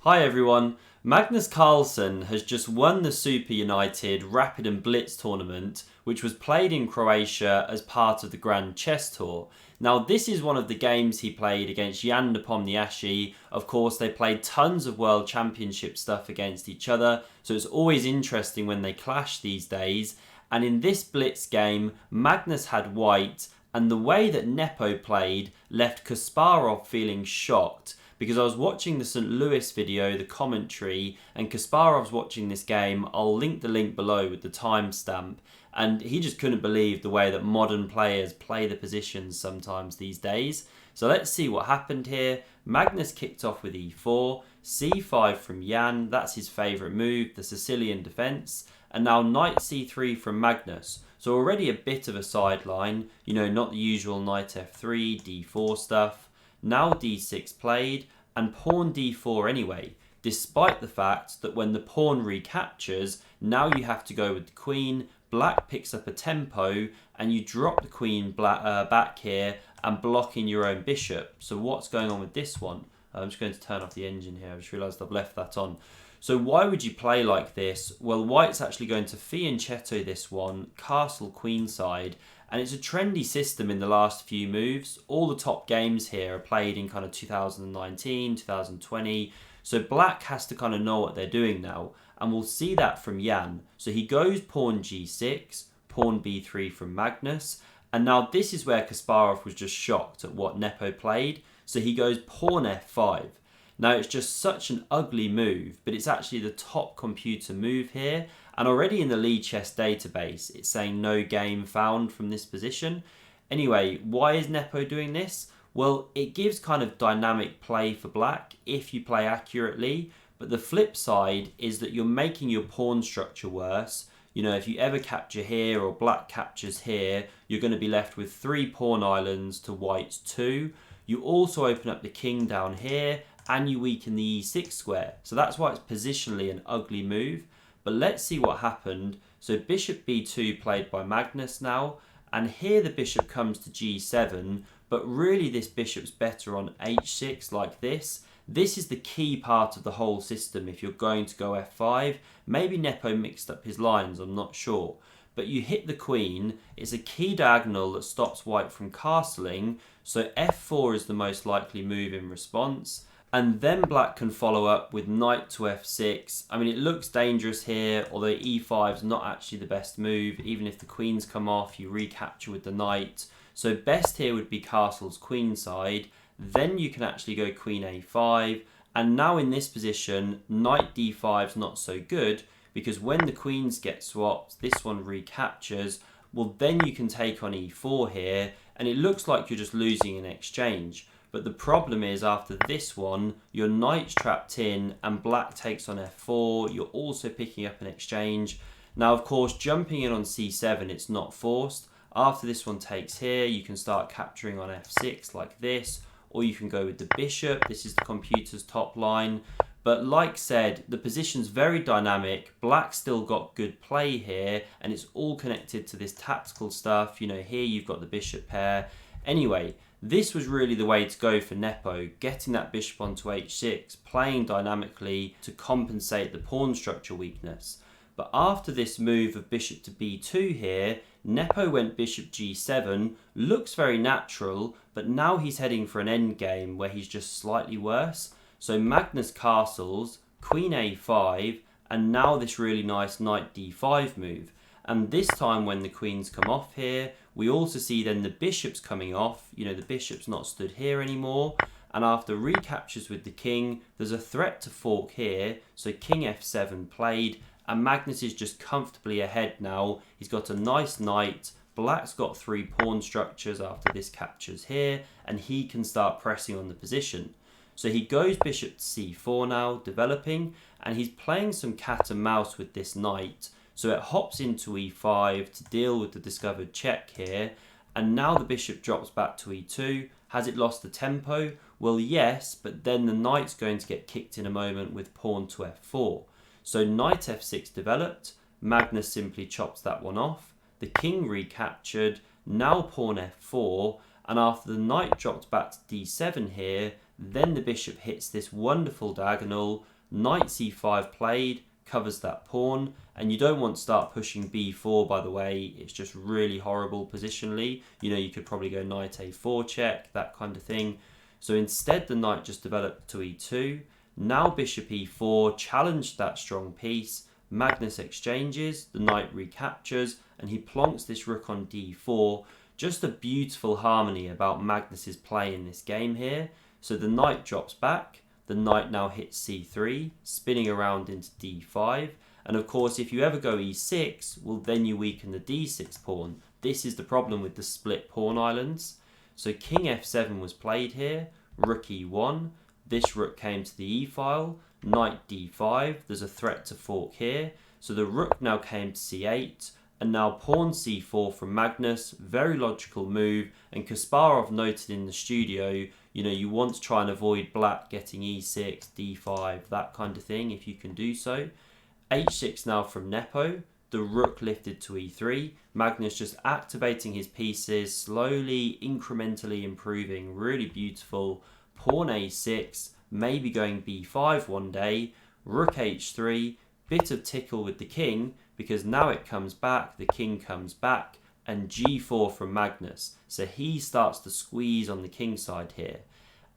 Hi everyone, Magnus Carlsen has just won the Superunited Rapid and Blitz tournament, which was played in Croatia as part of the Grand Chess Tour. Now this is one of the games he played against Ian Nepomniachtchi. Of course they played tons of World Championship stuff against each other, so it's always interesting when they clash these days. And in this Blitz game, Magnus had white, and the way that Nepo played left Kasparov feeling shocked. Because I was watching the St. Louis video, the commentary, and Kasparov's watching this game. I'll link the link below with the timestamp. And he just couldn't believe the way that modern players play the positions sometimes these days. So let's see what happened here. Magnus kicked off with e4, c5 from Jan, that's his favourite move, the Sicilian defence. And now knight c3 from Magnus. So already a bit of a sideline, not the usual knight f3, d4 stuff. Now d6 played, and pawn d4 anyway, despite the fact that when the pawn recaptures, now you have to go with the queen, black picks up a tempo, and you drop the queen back here and blocking your own bishop. So what's going on with this one? I'm just going to turn off the engine here, I just realised I've left that on. So why would you play like this? Well, white's actually going to fianchetto this one, castle queenside, and it's a trendy system in the last few moves. All the top games here are played in kind of 2019, 2020. So black has to kind of know what they're doing now. And we'll see that from Jan. So he goes pawn g6, pawn b3 from Magnus. And now this is where Kasparov was just shocked at what Nepo played. So he goes pawn f5. Now it's just such an ugly move, but it's actually the top computer move here. And already in the Lead Chess database, it's saying no game found from this position. Anyway, why is Nepo doing this? Well, it gives kind of dynamic play for black if you play accurately. But the flip side is that you're making your pawn structure worse. If you ever capture here or black captures here, you're going to be left with 3 pawn islands to white's 2. You also open up the king down here and you weaken the e6 square. So that's why it's positionally an ugly move. But let's see what happened. So bishop b2 played by Magnus now. And here the bishop comes to g7. But really this bishop's better on h6 like this. This is the key part of the whole system if you're going to go f5. Maybe Nepo mixed up his lines, I'm not sure. But you hit the queen. It's a key diagonal that stops white from castling. So f4 is the most likely move in response. And then black can follow up with knight to f6. I mean, it looks dangerous here, although e5 is not actually the best move. Even if the queens come off, you recapture with the knight. So best here would be castle's queenside. Then you can actually go queen a5. And now in this position, knight d5 is not so good, because when the queens get swapped, this one recaptures. Well, then you can take on e4 here, and it looks like you're just losing in exchange. But the problem is after this one, your knight's trapped in and black takes on f4. You're also picking up an exchange. Now, of course, jumping in on c7, it's not forced. After this one takes here, you can start capturing on f6 like this, or you can go with the bishop. This is the computer's top line. But like said, the position's very dynamic. Black's still got good play here, and it's all connected to this tactical stuff. Here you've got the bishop pair. Anyway, this was really the way to go for Nepo, getting that bishop onto h6, playing dynamically to compensate the pawn structure weakness. But after this move of bishop to b2 here, Nepo went bishop g7, looks very natural, but now he's heading for an endgame where he's just slightly worse. So Magnus castles, queen a5, and now this really nice knight d5 move. And this time when the queens come off here, we also see then the bishop's coming off. The bishop's not stood here anymore. And after recaptures with the king, there's a threat to fork here. So king f7 played, and Magnus is just comfortably ahead now. He's got a nice knight. Black's got 3 pawn structures after this captures here, and he can start pressing on the position. So he goes bishop to c4 now, developing, and he's playing some cat and mouse with this knight. So it hops into e5 to deal with the discovered check here. And now the bishop drops back to e2. Has it lost the tempo? Well, yes, but then the knight's going to get kicked in a moment with pawn to f4. So knight f6 developed. Magnus simply chops that one off. The king recaptured. Now pawn f4. And after the knight dropped back to d7 here, Then the bishop hits this wonderful diagonal, knight c5 played, covers that pawn, and you don't want to start pushing b4, by the way. It's just really horrible positionally. You know, you could probably go knight a4 check, that kind of thing. So instead the knight just developed to e2. Now bishop e4 challenged that strong piece. Magnus exchanges, the knight recaptures, and he plonks this rook on d4. Just a beautiful harmony about Magnus's play in this game here. So the knight drops back, the knight now hits c3, spinning around into d5. And of course, if you ever go e6, well, then you weaken the d6 pawn. This is the problem with the split pawn islands. So king f7 was played here, rook e1. This rook came to the e-file, knight d5. There's a threat to fork here. So the rook now came to c8. And now pawn c4 from Magnus, very logical move. And Kasparov noted in the studio, you know, you want to try and avoid black getting e6, d5, that kind of thing, if you can do so. h6 now from Nepo, the rook lifted to e3. Magnus just activating his pieces, slowly, incrementally improving, really beautiful. Pawn a6, maybe going b5 one day. Rook h3, bit of tickle with the king, because now it comes back, the king comes back, and g4 from Magnus. So he starts to squeeze on the king side here.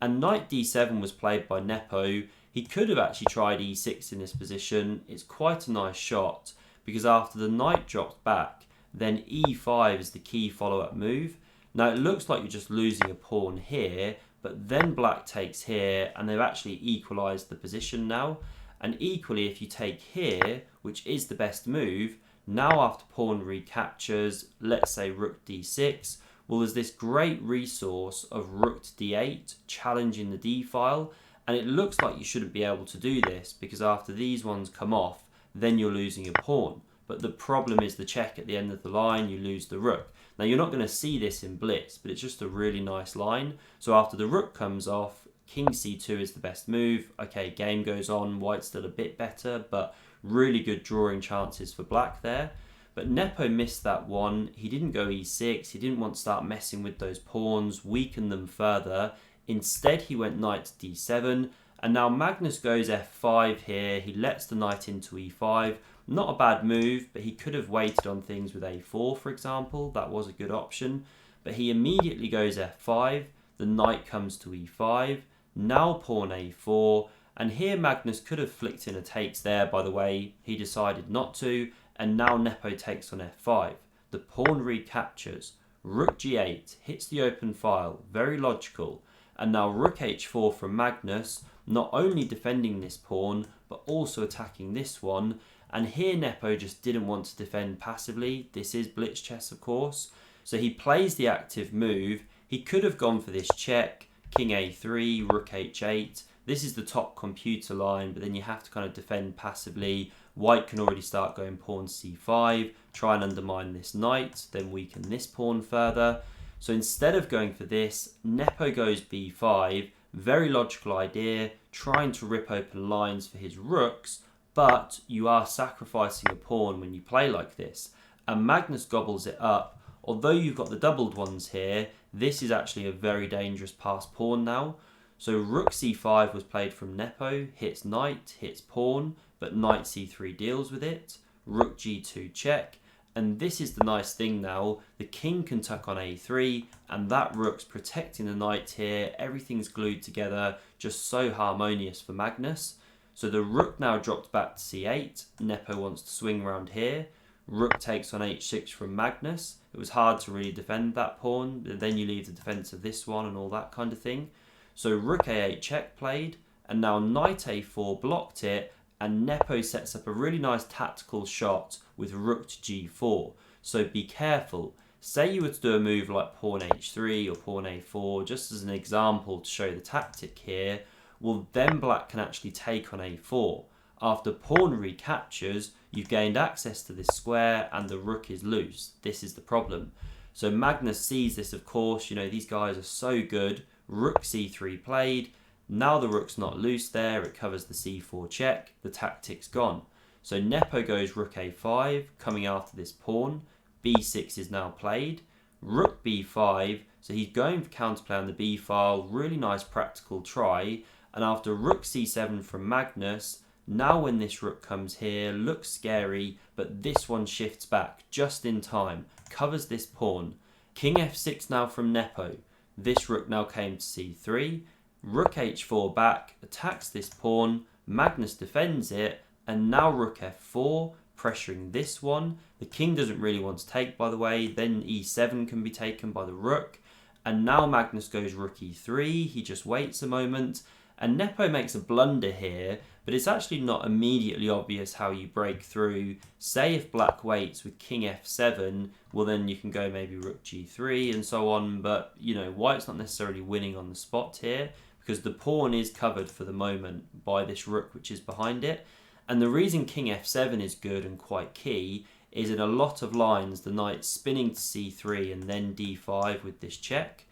And knight d7 was played by Nepo. He could have actually tried e6 in this position. It's quite a nice shot, because after the knight drops back, then e5 is the key follow-up move. Now it looks like you're just losing a pawn here, but then black takes here, and they've actually equalised the position now. And equally, if you take here, which is the best move, now after pawn recaptures, let's say rook d6, well, there's this great resource of rook to d8, challenging the d-file, and it looks like you shouldn't be able to do this, because after these ones come off, then you're losing a pawn. But the problem is the check at the end of the line, you lose the rook. Now, you're not going to see this in Blitz, but it's just a really nice line. So after the rook comes off, king c2 is the best move. Okay, game goes on, white's still a bit better, but really good drawing chances for black there. But Nepo missed that one. He didn't go e6. He didn't want to start messing with those pawns, weaken them further. Instead, he went knight to d7. And now Magnus goes f5 here. He lets the knight into e5. Not a bad move, but he could have waited on things with a4, for example. That was a good option. But he immediately goes f5. The knight comes to e5. Now pawn a4. And here Magnus could have flicked in a takes there, by the way. He decided not to. And now Nepo takes on f5. The pawn recaptures. Rook g8 hits the open file. Very logical. And now rook h4 from Magnus, not only defending this pawn, but also attacking this one. And here Nepo just didn't want to defend passively. This is Blitz chess, of course. So he plays the active move. He could have gone for this check. King a3, rook h8. This is the top computer line, but then you have to kind of defend passively. White can already start going pawn c5, try and undermine this knight, then weaken this pawn further. So instead of going for this, Nepo goes b5. Very logical idea, trying to rip open lines for his rooks, but you are sacrificing a pawn when you play like this. And Magnus gobbles it up. Although you've got the doubled ones here, this is actually a very dangerous passed pawn now. So rook c5 was played from Nepo, hits knight, hits pawn, but knight c3 deals with it. Rook g2 check. And this is the nice thing now. The king can tuck on a3, and that rook's protecting the knight here. Everything's glued together, just so harmonious for Magnus. So the rook now dropped back to c8. Nepo wants to swing around here. Rook takes on h6 from Magnus. It was hard to really defend that pawn, but then you leave the defense of this one and all that kind of thing. So rook a8 check played, and now knight a4 blocked it, and Nepo sets up a really nice tactical shot with rook to g4. So be careful. Say you were to do a move like pawn h3 or pawn a4, just as an example to show the tactic here, well, then black can actually take on a4. After pawn recaptures, you've gained access to this square and the rook is loose. This is the problem. So Magnus sees this, of course. You know, these guys are so good. Rook c3 played. Now the rook's not loose there. It covers the c4 check. The tactic's gone. So Nepo goes rook a5, coming after this pawn. b6 is now played. Rook b5. So he's going for counterplay on the b file, really nice practical try. And after rook c7 from Magnus, now when this rook comes here, looks scary, but this one shifts back just in time, covers this pawn. King f6 now from Nepo. This rook now came to c3. Rook h4 back, attacks this pawn. Magnus defends it, and now rook f4, pressuring this one. The king doesn't really want to take, by the way. Then e7 can be taken by the rook. And now Magnus goes rook e3. He just waits a moment. And Nepo makes a blunder here, but it's actually not immediately obvious how you break through. Say if black waits with king f7, well then you can go maybe rook g3 and so on, but you know, white's not necessarily winning on the spot here because the pawn is covered for the moment by this rook which is behind it. And the reason king f7 is good and quite key is in a lot of lines the knight's spinning to c3 and then d5 with this check.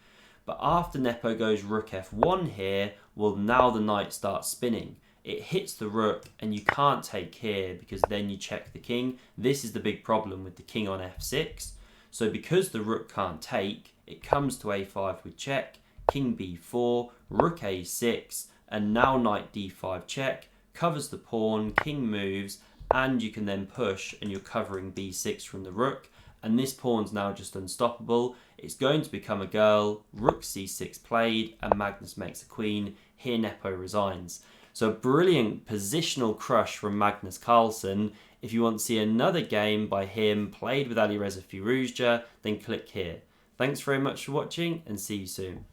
But after Nepo goes rook f1 here, well now the knight starts spinning. It hits the rook and you can't take here because then you check the king. This is the big problem with the king on f6. So because the rook can't take, it comes to a5 with check, king b4, rook a6, and now knight d5 check, covers the pawn, king moves, and you can then push and you're covering b6 from the rook. And this pawn's now just unstoppable. It's going to become a girl. Rook c6 played, and Magnus makes a queen. Here Nepo resigns. So a brilliant positional crush from Magnus Carlsen. If you want to see another game by him played with Alireza Firouzja, then click here. Thanks very much for watching and see you soon.